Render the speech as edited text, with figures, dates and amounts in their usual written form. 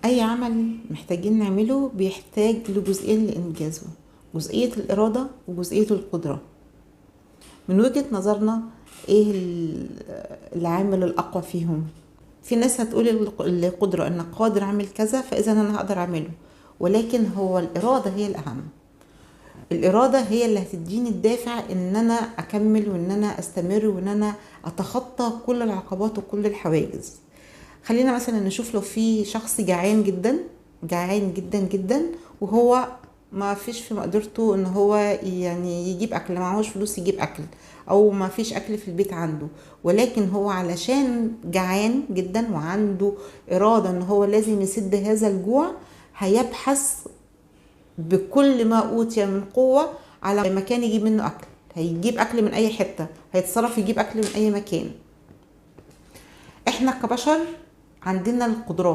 أي عمل محتاجين نعمله بيحتاج لجزئين لإنجازه، جزئية الإرادة وجزئية القدرة. من وجهة نظرنا إيه العامل الأقوى فيهم؟ في ناس هتقول القدرة، إنك قادر أعمل كذا فإذا أنا هقدر أعمله، ولكن هو الإرادة هي الأهم. الإرادة هي اللي هتديني الدافع إن أنا أكمل وإن أنا أستمر وإن أنا أتخطى كل العقبات وكل الحواجز. خلينا مثلا نشوف لو في شخص جعان جدا جعان جدا جدا، وهو ما فيش في مقدرته ان هو يعني يجيب اكل، معهوش فلوس يجيب اكل، او ما فيش اكل في البيت عنده، ولكن هو علشان جعان جدا وعنده ارادة ان هو لازم يسد هذا الجوع، هيبحث بكل ما اوتي من قوة على مكان يجيب منه اكل. هيجيب اكل من اي حتة، هيتصرف يجيب اكل من اي مكان. احنا كبشر عندنا القدرات